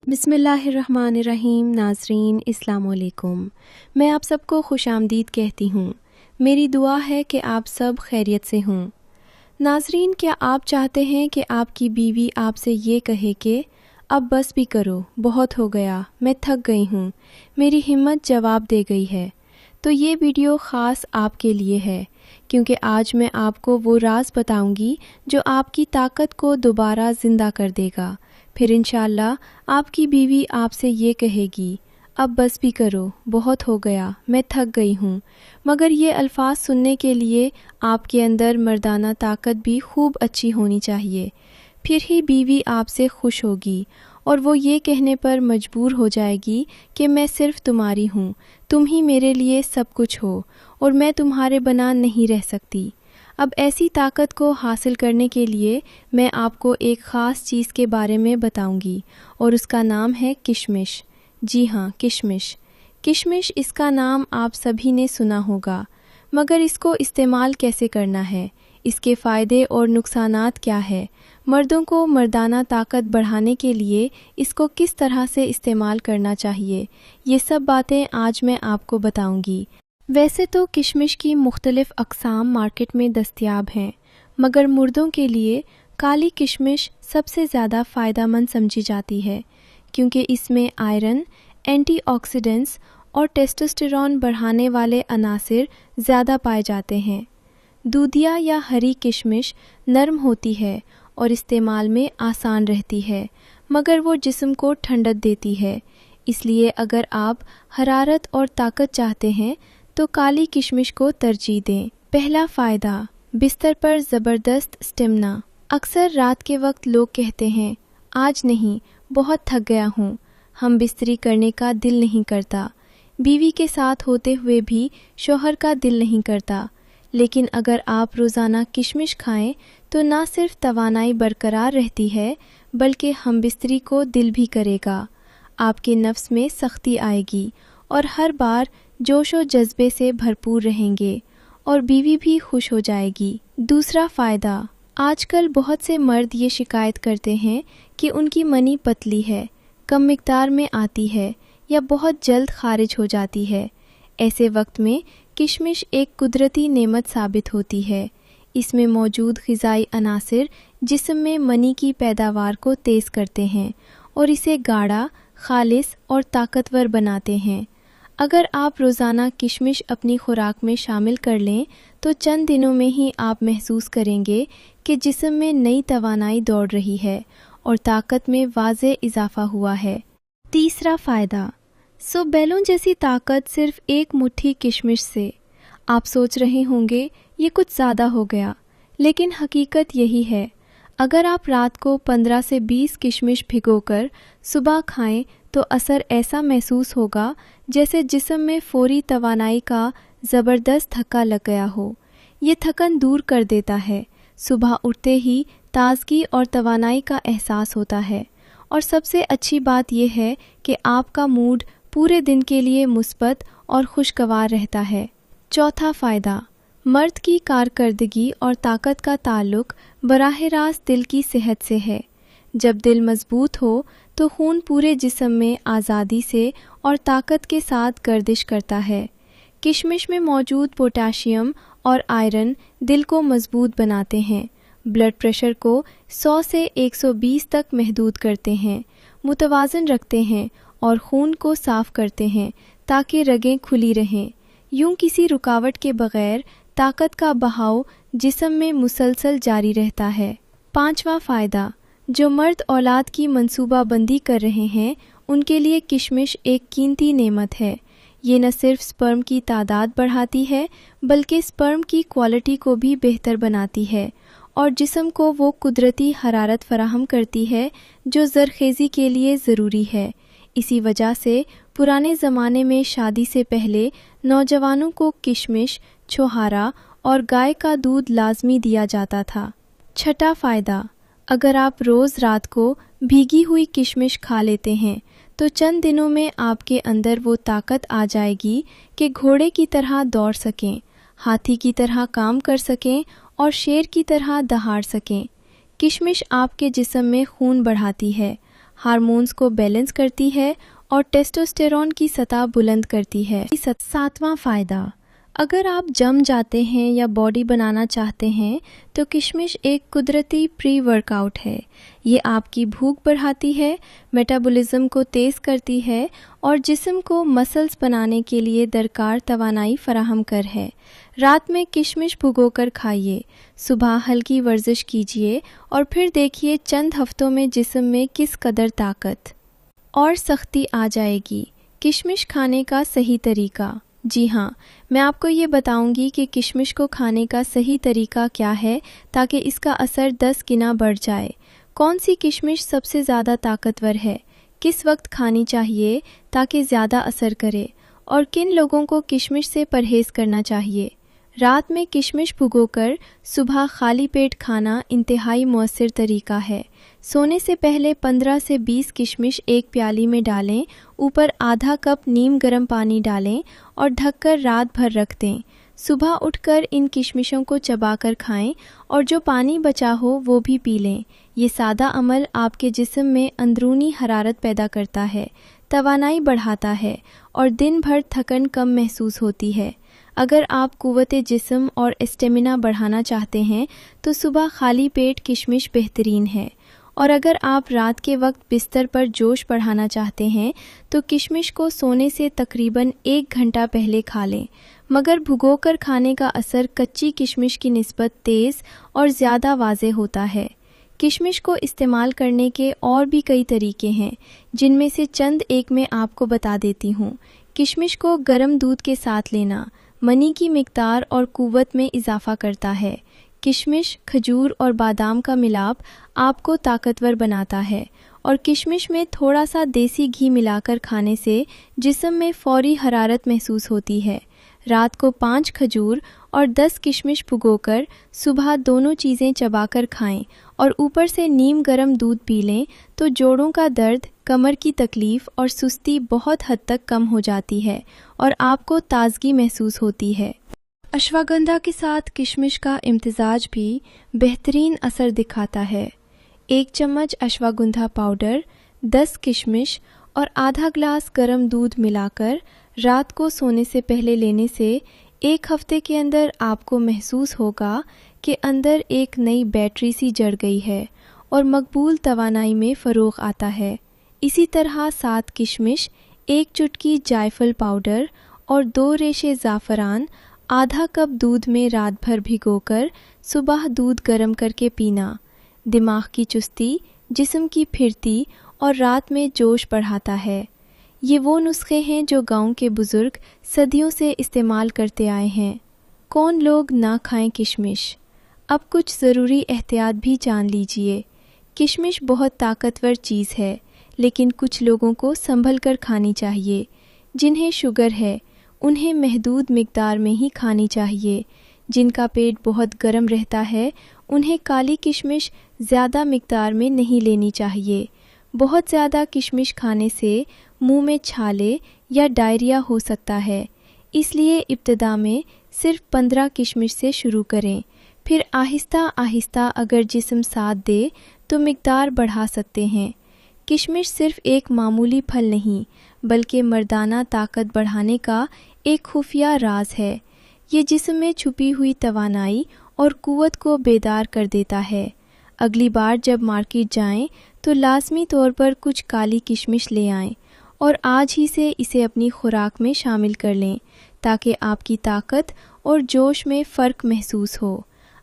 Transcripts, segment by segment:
بسم اللہ الرحمن الرحیم۔ ناظرین السلام علیکم، میں آپ سب کو خوش آمدید کہتی ہوں۔ میری دعا ہے کہ آپ سب خیریت سے ہوں۔ ناظرین، کیا آپ چاہتے ہیں کہ آپ کی بیوی آپ سے یہ کہے کہ اب بس بھی کرو، بہت ہو گیا، میں تھک گئی ہوں، میری ہمت جواب دے گئی ہے؟ تو یہ ویڈیو خاص آپ کے لیے ہے، کیونکہ آج میں آپ کو وہ راز بتاؤں گی جو آپ کی طاقت کو دوبارہ زندہ کر دے گا۔ پھر انشاءاللہ آپ کی بیوی آپ سے یہ کہے گی، اب بس بھی کرو، بہت ہو گیا، میں تھک گئی ہوں۔ مگر یہ الفاظ سننے کے لیے آپ کے اندر مردانہ طاقت بھی خوب اچھی ہونی چاہیے، پھر ہی بیوی آپ سے خوش ہوگی اور وہ یہ کہنے پر مجبور ہو جائے گی کہ میں صرف تمہاری ہوں، تم ہی میرے لیے سب کچھ ہو اور میں تمہارے بنا نہیں رہ سکتی۔ اب ایسی طاقت کو حاصل کرنے کے لیے میں آپ کو ایک خاص چیز کے بارے میں بتاؤں گی اور اس کا نام ہے کشمش۔ جی ہاں، کشمش۔ کشمش، اس کا نام آپ سبھی نے سنا ہوگا، مگر اس کو استعمال کیسے کرنا ہے، اس کے فائدے اور نقصانات کیا ہے، مردوں کو مردانہ طاقت بڑھانے کے لیے اس کو کس طرح سے استعمال کرنا چاہیے، یہ سب باتیں آج میں آپ کو بتاؤں گی۔ ویسے تو کشمش کی مختلف اقسام مارکیٹ میں دستیاب ہیں، مگر مردوں کے لیے کالی کشمش سب سے زیادہ فائدہ مند سمجھی جاتی ہے، کیونکہ اس میں آئرن، اینٹی آکسیڈنٹس اور ٹیسٹوسٹیرون بڑھانے والے عناصر زیادہ پائے جاتے ہیں۔ دودھیا یا ہری کشمش نرم ہوتی ہے اور استعمال میں آسان رہتی ہے، مگر وہ جسم کو ٹھنڈک دیتی ہے، اس لیے اگر آپ حرارت اور طاقت چاہتے ہیں تو کالی کشمش کو ترجیح دیں۔ پہلا فائدہ، بستر پر زبردست اسٹیمنا۔ اکثر رات کے وقت لوگ کہتے ہیں، آج نہیں، بہت تھک گیا ہوں، ہم بستری کرنے کا دل نہیں کرتا۔ بیوی کے ساتھ ہوتے ہوئے بھی شوہر کا دل نہیں کرتا، لیکن اگر آپ روزانہ کشمش کھائیں تو نہ صرف توانائی برقرار رہتی ہے بلکہ ہم بستری کو دل بھی کرے گا، آپ کے نفس میں سختی آئے گی اور ہر بار جوش و جذبے سے بھرپور رہیں گے اور بیوی بھی خوش ہو جائے گی۔ دوسرا فائدہ، آج کل بہت سے مرد یہ شکایت کرتے ہیں کہ ان کی منی پتلی ہے، کم مقدار میں آتی ہے یا بہت جلد خارج ہو جاتی ہے۔ ایسے وقت میں کشمش ایک قدرتی نعمت ثابت ہوتی ہے۔ اس میں موجود غذائی عناصر جسم میں منی کی پیداوار کو تیز کرتے ہیں اور اسے گاڑھا، خالص اور طاقتور بناتے ہیں۔ اگر آپ روزانہ کشمش اپنی خوراک میں شامل کر لیں تو چند دنوں میں ہی آپ محسوس کریں گے کہ جسم میں نئی توانائی دوڑ رہی ہے اور طاقت میں واضح اضافہ ہوا ہے۔ تیسرا فائدہ، بیلوں جیسی طاقت صرف ایک مٹھی کشمش سے۔ آپ سوچ رہے ہوں گے یہ کچھ زیادہ ہو گیا، لیکن حقیقت یہی ہے۔ اگر آپ رات کو 15 سے 20 کشمش بھگو کر صبح کھائیں تو اثر ایسا محسوس ہوگا جیسے جسم میں فوری توانائی کا زبردست دھکا لگ گیا ہو۔ یہ تھکن دور کر دیتا ہے، صبح اٹھتے ہی تازگی اور توانائی کا احساس ہوتا ہے، اور سب سے اچھی بات یہ ہے کہ آپ کا موڈ پورے دن کے لیے مثبت اور خوشگوار رہتا ہے۔ چوتھا فائدہ، مرد کی کارکردگی اور طاقت کا تعلق براہ راست دل کی صحت سے ہے۔ جب دل مضبوط ہو تو خون پورے جسم میں آزادی سے اور طاقت کے ساتھ گردش کرتا ہے۔ کشمش میں موجود پوٹاشیم اور آئرن دل کو مضبوط بناتے ہیں، بلڈ پریشر کو 100 سے 120 تک محدود کرتے ہیں، متوازن رکھتے ہیں اور خون کو صاف کرتے ہیں تاکہ رگیں کھلی رہیں۔ یوں کسی رکاوٹ کے بغیر طاقت کا بہاؤ جسم میں مسلسل جاری رہتا ہے۔ پانچواں فائدہ، جو مرد اولاد کی منصوبہ بندی کر رہے ہیں ان کے لیے کشمش ایک قیمتی نعمت ہے۔ یہ نہ صرف سپرم کی تعداد بڑھاتی ہے بلکہ سپرم کی کوالٹی کو بھی بہتر بناتی ہے اور جسم کو وہ قدرتی حرارت فراہم کرتی ہے جو زرخیزی کے لیے ضروری ہے۔ اسی وجہ سے پرانے زمانے میں شادی سے پہلے نوجوانوں کو کشمش، چھوہارا اور گائے کا دودھ لازمی دیا جاتا تھا۔ چھٹا فائدہ، اگر آپ روز رات کو بھیگی ہوئی کشمش کھا لیتے ہیں تو چند دنوں میں آپ کے اندر وہ طاقت آ جائے گی کہ گھوڑے کی طرح دوڑ سکیں، ہاتھی کی طرح کام کر سکیں اور شیر کی طرح دہاڑ سکیں۔ کشمش آپ کے جسم میں خون بڑھاتی ہے، ہارمونز کو بیلنس کرتی ہے اور ٹیسٹوسٹیرون کی سطح بلند کرتی ہے۔ 7واں فائدہ، اگر آپ جم جاتے ہیں یا باڈی بنانا چاہتے ہیں تو کشمش ایک قدرتی پری ورک آؤٹ ہے۔ یہ آپ کی بھوک بڑھاتی ہے، میٹابولزم کو تیز کرتی ہے اور جسم کو مسلز بنانے کے لیے درکار توانائی فراہم ہے۔ رات میں کشمش بھگو کر کھائیے، صبح ہلکی ورزش کیجیے اور پھر دیکھیے چند ہفتوں میں جسم میں کس قدر طاقت اور سختی آ جائے گی۔ کشمش کھانے کا صحیح طریقہ، جی ہاں، میں آپ کو یہ بتاؤں گی کہ کشمش کو کھانے کا صحیح طریقہ کیا ہے تاکہ اس کا اثر 10 گنا بڑھ جائے۔ کون سی کشمش سب سے زیادہ طاقتور ہے، کس وقت کھانی چاہیے تاکہ زیادہ اثر کرے، اور کن لوگوں کو کشمش سے پرہیز کرنا چاہیے۔ رات میں کشمش بھگو کر صبح خالی پیٹ کھانا انتہائی مؤثر طریقہ ہے۔ سونے سے پہلے 15 سے 20 کشمش ایک پیالی میں ڈالیں، اوپر آدھا کپ نیم گرم پانی ڈالیں اور ڈھک کر رات بھر رکھ دیں۔ صبح اٹھ کر ان کشمشوں کو چبا کر کھائیں اور جو پانی بچا ہو وہ بھی پی لیں۔ یہ سادہ عمل آپ کے جسم میں اندرونی حرارت پیدا کرتا ہے، توانائی بڑھاتا ہے اور دن بھر تھکن کم محسوس ہوتی ہے۔ اگر آپ قوت جسم اور اسٹیمنا بڑھانا چاہتے ہیں تو صبح خالی پیٹ کشمش بہترین ہے، اور اگر آپ رات کے وقت بستر پر جوش بڑھانا چاہتے ہیں تو کشمش کو سونے سے تقریباً 1 گھنٹہ پہلے کھا لیں، مگر بھگو کر کھانے کا اثر کچی کشمش کی نسبت تیز اور زیادہ واضح ہوتا ہے۔ کشمش کو استعمال کرنے کے اور بھی کئی طریقے ہیں، جن میں سے چند ایک میں آپ کو بتا دیتی ہوں۔ کشمش کو گرم دودھ کے ساتھ لینا منی کی مقدار اور قوت میں اضافہ کرتا ہے۔ کشمش، کھجور اور بادام کا ملاپ آپ کو طاقتور بناتا ہے، اور کشمش میں تھوڑا سا دیسی گھی ملا کر کھانے سے جسم میں فوری حرارت محسوس ہوتی ہے۔ رات کو 5 کھجور اور 10 کشمش بھگو کر صبح دونوں چیزیں چبا کر کھائیں اور اوپر سے نیم گرم دودھ پی لیں تو جوڑوں کا درد، کمر کی تکلیف اور سستی بہت حد تک کم ہو جاتی ہے اور آپ کو تازگی محسوس ہوتی ہے۔ اشواگندھا کے ساتھ کشمش کا امتزاج بھی بہترین اثر دکھاتا ہے۔ 1 چمچ اشواگندھا پاؤڈر، 10 کشمش اور آدھا گلاس گرم دودھ ملا کر رات کو سونے سے پہلے لینے سے 1 ہفتے کے اندر آپ کو محسوس ہوگا کہ اندر ایک نئی بیٹری سی جڑ گئی ہے اور مقبول توانائی میں فروغ آتا ہے۔ اسی طرح 7 کشمش، 1 چٹکی جائفل پاؤڈر اور 2 ریشے زعفران آدھا کپ دودھ میں رات بھر بھگو کر صبح دودھ گرم کر کے پینا دماغ کی چستی، جسم کی پھرتی اور رات میں جوش بڑھاتا ہے۔ یہ وہ نسخے ہیں جو گاؤں کے بزرگ صدیوں سے استعمال کرتے آئے ہیں۔ کون لوگ نہ کھائیں کشمش؟ اب کچھ ضروری احتیاط بھی جان لیجئے۔ کشمش بہت طاقتور چیز ہے، لیکن کچھ لوگوں کو سنبھل کر کھانی چاہیے۔ جنہیں شوگر ہے انہیں محدود مقدار میں ہی کھانی چاہیے۔ جن کا پیٹ بہت گرم رہتا ہے انہیں کالی کشمش زیادہ مقدار میں نہیں لینی چاہیے۔ بہت زیادہ کشمش کھانے سے منہ میں چھالے یا ڈائریا ہو سکتا ہے، اس لیے ابتدا میں صرف 15 کشمش سے شروع کریں، پھر آہستہ آہستہ اگر جسم ساتھ دے تو مقدار بڑھا سکتے ہیں۔ کشمش صرف ایک معمولی پھل نہیں بلکہ مردانہ طاقت بڑھانے کا ایک خفیہ راز ہے۔ یہ جسم میں چھپی ہوئی توانائی اور قوت کو بیدار کر دیتا ہے۔ اگلی بار جب مارکیٹ جائیں تو لازمی طور پر کچھ کالی کشمش لے آئیں اور آج ہی سے اسے اپنی خوراک میں شامل کر لیں تاکہ آپ کی طاقت اور جوش میں فرق محسوس ہو۔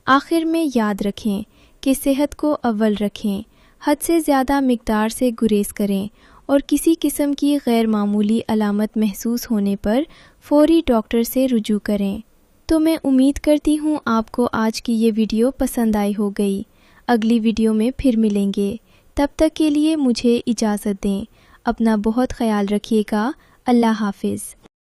آخر میں یاد رکھیں کہ صحت کو اول رکھیں، حد سے زیادہ مقدار سے گریز کریں اور کسی قسم کی غیر معمولی علامت محسوس ہونے پر فوری ڈاکٹر سے رجوع کریں۔ تو میں امید کرتی ہوں آپ کو آج کی یہ ویڈیو پسند آئی ہو گئی۔ اگلی ویڈیو میں پھر ملیں گے، تب تک کے لیے مجھے اجازت دیں۔ اپنا بہت خیال رکھیے گا۔ اللہ حافظ۔